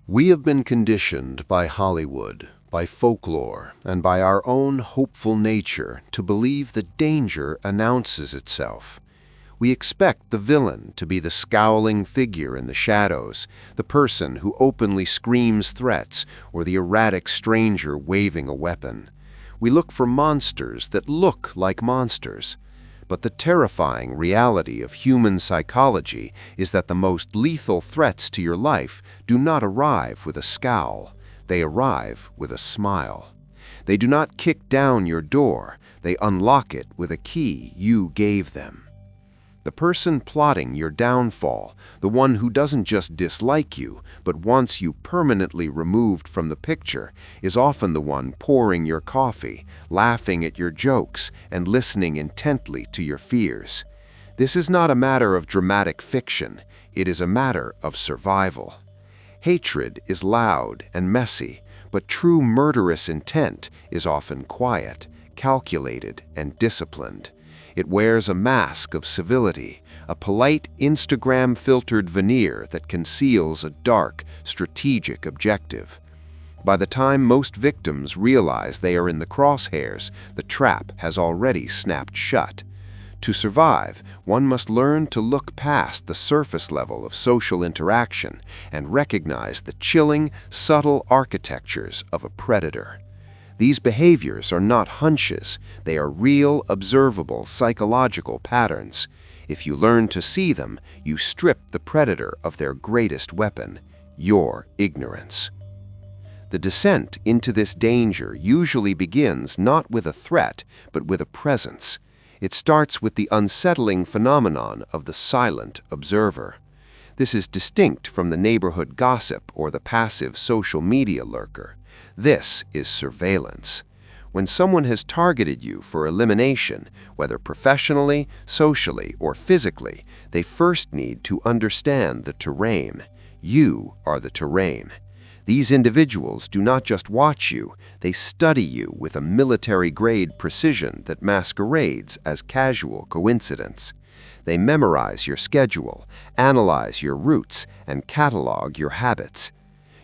We have been conditioned by Hollywood, by folklore, and by our own hopeful nature to believe that danger announces itself. We expect the villain to be the scowling figure in the shadows, the person who openly screams threats, or the erratic stranger waving a weapon. We look for monsters that look like monsters. But the terrifying reality of human psychology is that the most lethal threats to your life do not arrive with a scowl. They arrive with a smile. They do not kick down your door. They unlock it with a key you gave them. The person plotting your downfall, the one who doesn't just dislike you, but wants you permanently removed from the picture, is often the one pouring your coffee, laughing at your jokes, and listening intently to your fears. This is not a matter of dramatic fiction. It is a matter of survival. Hatred is loud and messy, but true murderous intent is often quiet, calculated, and disciplined. It wears a mask of civility, a polite Instagram-filtered veneer that conceals a dark, strategic objective. By the time most victims realize they are in the crosshairs, the trap has already snapped shut. To survive, one must learn to look past the surface level of social interaction and recognize the chilling, subtle architectures of a predator. These behaviors are not hunches. They are real, observable, psychological patterns. If you learn to see them, you strip the predator of their greatest weapon, your ignorance. The descent into this danger usually begins not with a threat, but with a presence. It starts with the unsettling phenomenon of the silent observer. This is distinct from the neighborhood gossip or the passive social media lurker. This is surveillance. When someone has targeted you for elimination, whether professionally, socially, or physically, they first need to understand the terrain. You are the terrain. These individuals do not just watch you, they study you with a military-grade precision that masquerades as casual coincidence. They memorize your schedule, analyze your routes, and catalog your habits.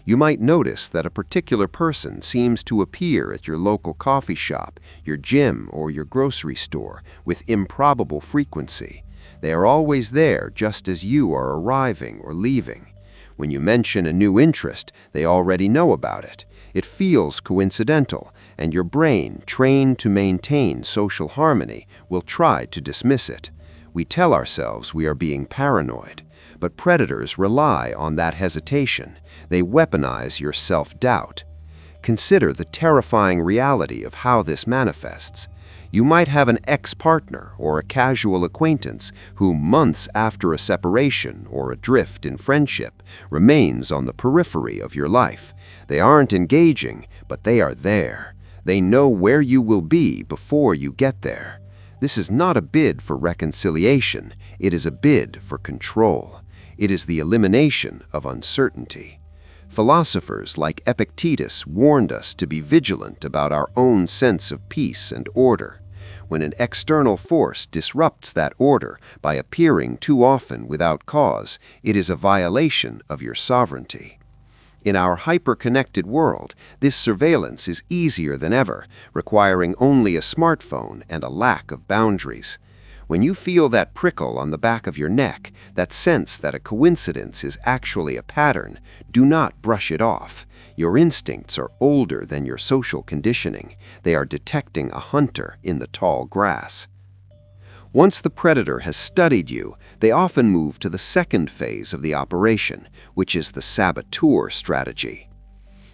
You might notice that a particular person seems to appear at your local coffee shop, your gym, or your grocery store with improbable frequency. They are always there just as you are arriving or leaving. When you mention a new interest, they already know about it. It feels coincidental, and your brain, trained to maintain social harmony, will try to dismiss it. We tell ourselves we are being paranoid, but predators rely on that hesitation. They weaponize your self-doubt. Consider the terrifying reality of how this manifests. You might have an ex-partner or a casual acquaintance who, months after a separation or a drift in friendship, remains on the periphery of your life. They aren't engaging, but they are there. They know where you will be before you get there. This is not a bid for reconciliation. It is a bid for control. It is the elimination of uncertainty. Philosophers like Epictetus warned us to be vigilant about our own sense of peace and order. When an external force disrupts that order by appearing too often without cause, it is a violation of your sovereignty. In our hyper-connected world, this surveillance is easier than ever, requiring only a smartphone and a lack of boundaries. When you feel that prickle on the back of your neck, that sense that a coincidence is actually a pattern, do not brush it off. Your instincts are older than your social conditioning. They are detecting a hunter in the tall grass. Once the predator has studied you, they often move to the second phase of the operation, which is the saboteur strategy.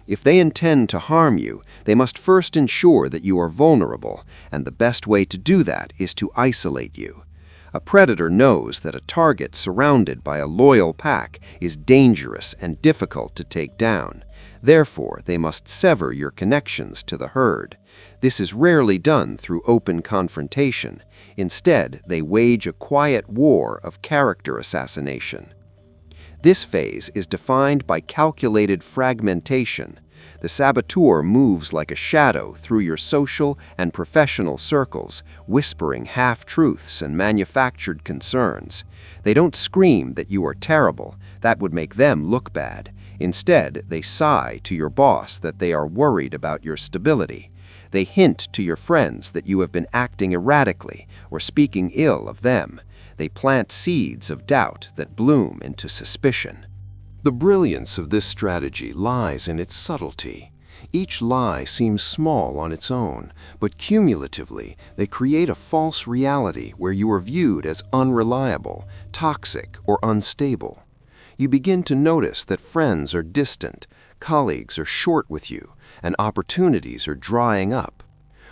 If they intend to harm you, they must first ensure that you are vulnerable, and the best way to do that is to isolate you. A predator knows that a target surrounded by a loyal pack is dangerous and difficult to take down. Therefore, they must sever your connections to the herd. This is rarely done through open confrontation. Instead, they wage a quiet war of character assassination. This phase is defined by calculated fragmentation. The saboteur moves like a shadow through your social and professional circles, whispering half-truths and manufactured concerns. They don't scream that you are terrible. That would make them look bad. Instead, they sigh to your boss that they are worried about your stability. They hint to your friends that you have been acting erratically or speaking ill of them. They plant seeds of doubt that bloom into suspicion. The brilliance of this strategy lies in its subtlety. Each lie seems small on its own, but cumulatively they create a false reality where you are viewed as unreliable, toxic, or unstable. You begin to notice that friends are distant, colleagues are short with you, and opportunities are drying up.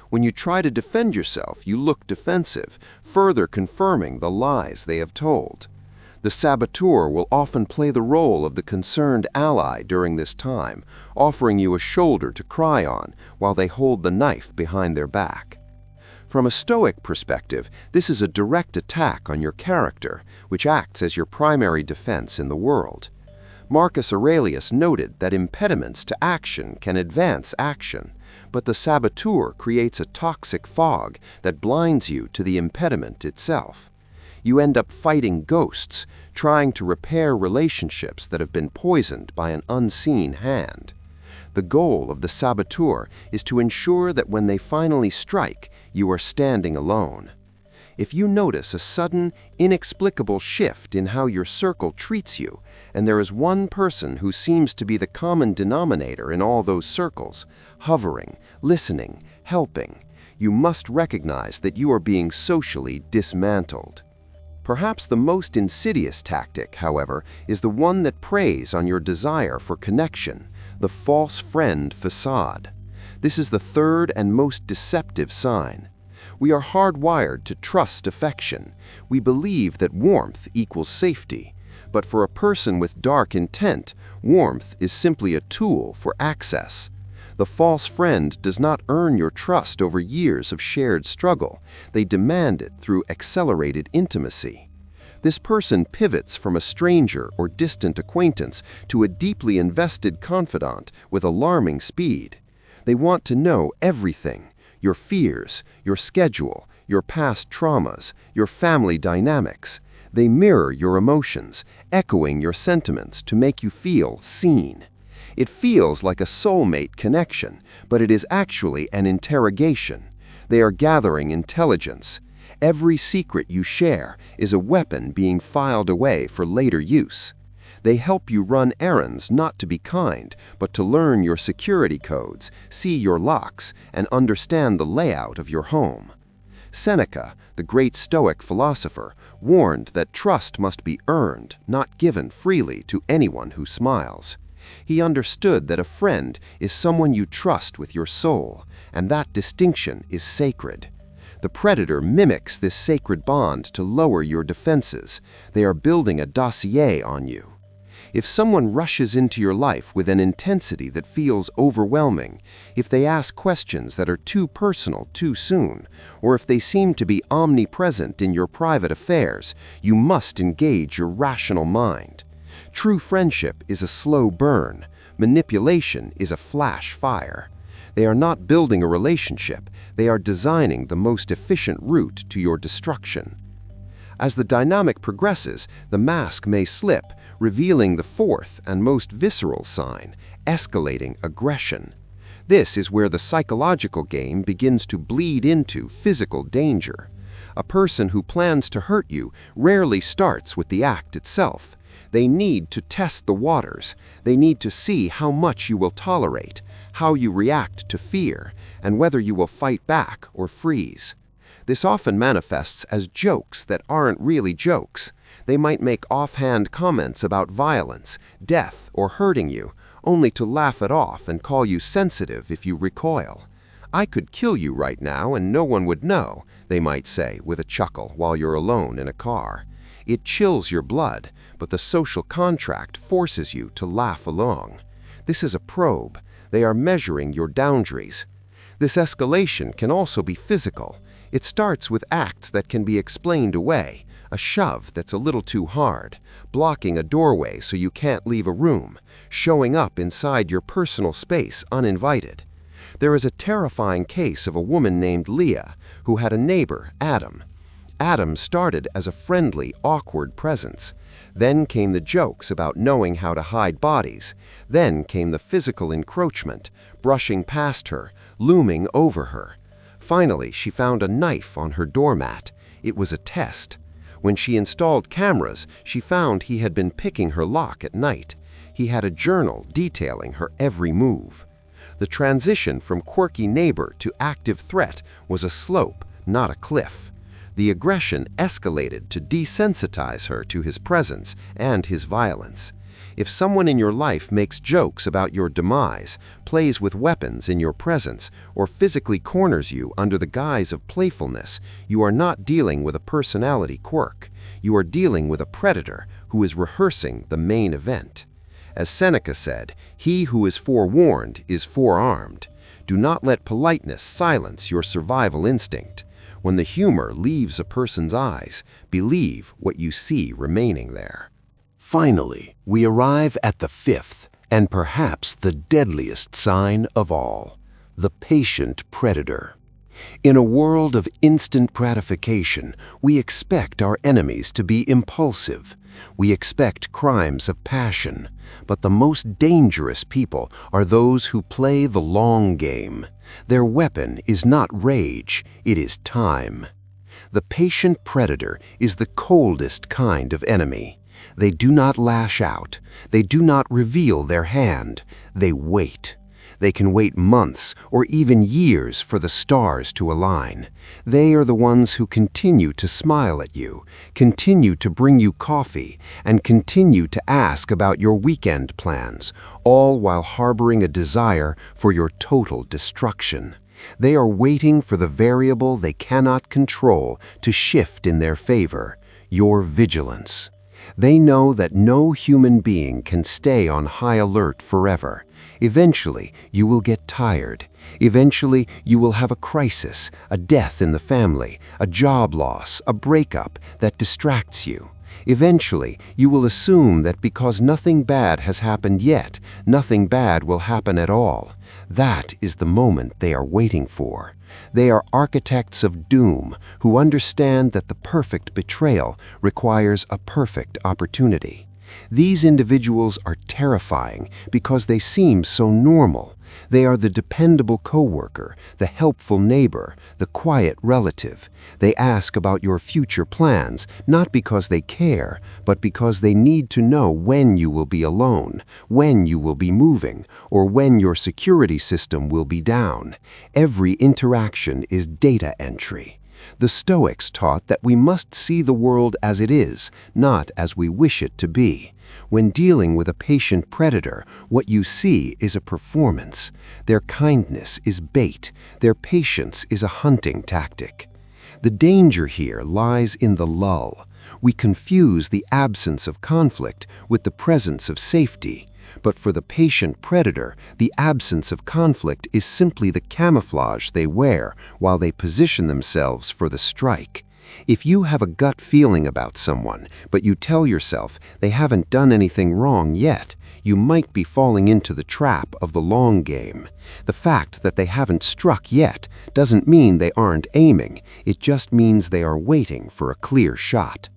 When you try to defend yourself, you look defensive, further confirming the lies they have told. The saboteur will often play the role of the concerned ally during this time, offering you a shoulder to cry on while they hold the knife behind their back. From a Stoic perspective, this is a direct attack on your character, which acts as your primary defense in the world. Marcus Aurelius noted that impediments to action can advance action, but the saboteur creates a toxic fog that blinds you to the impediment itself. You end up fighting ghosts, trying to repair relationships that have been poisoned by an unseen hand. The goal of the saboteur is to ensure that when they finally strike, you are standing alone. If you notice a sudden, inexplicable shift in how your circle treats you, and there is one person who seems to be the common denominator in all those circles, hovering, listening, helping, you must recognize that you are being socially dismantled. Perhaps the most insidious tactic, however, is the one that preys on your desire for connection, the false friend facade. This is the third and most deceptive sign. We are hardwired to trust affection. We believe that warmth equals safety. But for a person with dark intent, warmth is simply a tool for access. The false friend does not earn your trust over years of shared struggle. They demand it through accelerated intimacy. This person pivots from a stranger or distant acquaintance to a deeply invested confidant with alarming speed. They want to know everything: your fears, your schedule, your past traumas, your family dynamics. They mirror your emotions, echoing your sentiments to make you feel seen. It feels like a soulmate connection, but it is actually an interrogation. They are gathering intelligence. Every secret you share is a weapon being filed away for later use. They help you run errands not to be kind, but to learn your security codes, see your locks, and understand the layout of your home. Seneca, the great Stoic philosopher, warned that trust must be earned, not given freely to anyone who smiles. He understood that a friend is someone you trust with your soul, and that distinction is sacred. The predator mimics this sacred bond to lower your defenses. They are building a dossier on you. If someone rushes into your life with an intensity that feels overwhelming, if they ask questions that are too personal too soon, or if they seem to be omnipresent in your private affairs, you must engage your rational mind. True friendship is a slow burn. Manipulation is a flash fire. They are not building a relationship. They are designing the most efficient route to your destruction. As the dynamic progresses, the mask may slip, revealing the fourth and most visceral sign: escalating aggression. This is where the psychological game begins to bleed into physical danger. A person who plans to hurt you rarely starts with the act itself. They need to test the waters. They need to see how much you will tolerate, how you react to fear, and whether you will fight back or freeze. This often manifests as jokes that aren't really jokes. They might make offhand comments about violence, death, or hurting you, only to laugh it off and call you sensitive if you recoil. "I could kill you right now and no one would know," they might say with a chuckle while you're alone in a car. It chills your blood, but the social contract forces you to laugh along. This is a probe. They are measuring your boundaries. This escalation can also be physical. It starts with acts that can be explained away: a shove that's a little too hard, blocking a doorway so you can't leave a room, showing up inside your personal space uninvited. There is a terrifying case of a woman named Leah who had a neighbor, Adam. Adam started as a friendly, awkward presence. Then came the jokes about knowing how to hide bodies. Then came the physical encroachment, brushing past her, looming over her. Finally, she found a knife on her doormat. It was a test. When she installed cameras, she found he had been picking her lock at night. He had a journal detailing her every move. The transition from quirky neighbor to active threat was a slope, not a cliff. The aggression escalated to desensitize her to his presence and his violence. If someone in your life makes jokes about your demise, plays with weapons in your presence, or physically corners you under the guise of playfulness, you are not dealing with a personality quirk. You are dealing with a predator who is rehearsing the main event. As Seneca said, "He who is forewarned is forearmed." Do not let politeness silence your survival instinct. When the humor leaves a person's eyes, believe what you see remaining there. Finally, we arrive at the fifth, and perhaps the deadliest sign of all, the patient predator. In a world of instant gratification, we expect our enemies to be impulsive. We expect crimes of passion. But the most dangerous people are those who play the long game. Their weapon is not rage, it is time. The patient predator is the coldest kind of enemy. They do not lash out. They do not reveal their hand. They wait. They can wait months or even years for the stars to align. They are the ones who continue to smile at you, continue to bring you coffee, and continue to ask about your weekend plans, all while harboring a desire for your total destruction. They are waiting for the variable they cannot control to shift in their favor, your vigilance. They know that no human being can stay on high alert forever. Eventually, you will get tired. Eventually, you will have a crisis, a death in the family, a job loss, a breakup that distracts you. Eventually, you will assume that because nothing bad has happened yet, nothing bad will happen at all. That is the moment they are waiting for. They are architects of doom who understand that the perfect betrayal requires a perfect opportunity. These individuals are terrifying because they seem so normal. They are the dependable coworker, the helpful neighbor, the quiet relative. They ask about your future plans, not because they care, but because they need to know when you will be alone, when you will be moving, or when your security system will be down. Every interaction is data entry. The Stoics taught that we must see the world as it is, not as we wish it to be. When dealing with a patient predator, what you see is a performance. Their kindness is bait. Their patience is a hunting tactic. The danger here lies in the lull. We confuse the absence of conflict with the presence of safety. But for the patient predator, the absence of conflict is simply the camouflage they wear while they position themselves for the strike. If you have a gut feeling about someone, but you tell yourself they haven't done anything wrong yet, you might be falling into the trap of the long game. The fact that they haven't struck yet doesn't mean they aren't aiming, it just means they are waiting for a clear shot.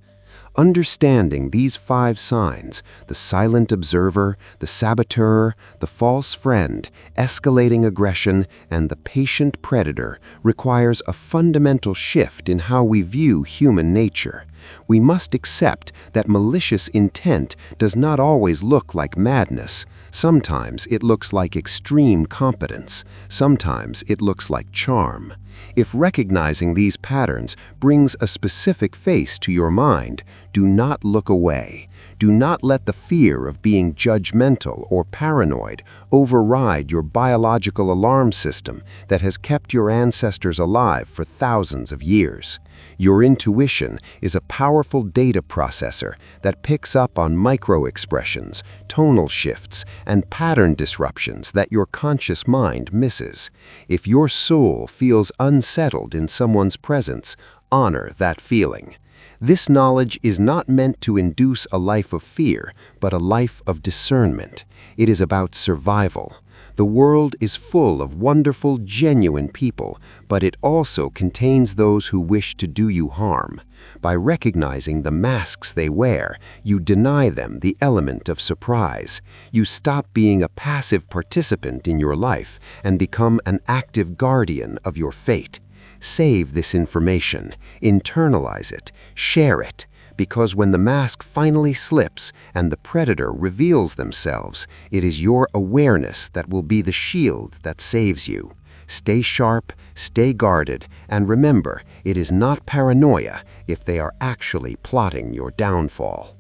Understanding these 5 signs, the silent observer, the saboteur, the false friend, escalating aggression, and the patient predator, requires a fundamental shift in how we view human nature. We must accept that malicious intent does not always look like madness. Sometimes it looks like extreme competence. Sometimes it looks like charm. If recognizing these patterns brings a specific face to your mind, do not look away. Do not let the fear of being judgmental or paranoid override your biological alarm system that has kept your ancestors alive for thousands of years. Your intuition is a powerful data processor that picks up on micro-expressions, tonal shifts, and pattern disruptions that your conscious mind misses. If your soul feels unsettled in someone's presence, honor that feeling. This knowledge is not meant to induce a life of fear, but a life of discernment. It is about survival. The world is full of wonderful, genuine people, but it also contains those who wish to do you harm. By recognizing the masks they wear, you deny them the element of surprise. You stop being a passive participant in your life and become an active guardian of your fate. Save this information, internalize it, share it, because when the mask finally slips and the predator reveals themselves, it is your awareness that will be the shield that saves you. Stay sharp, stay guarded, and remember, it is not paranoia if they are actually plotting your downfall.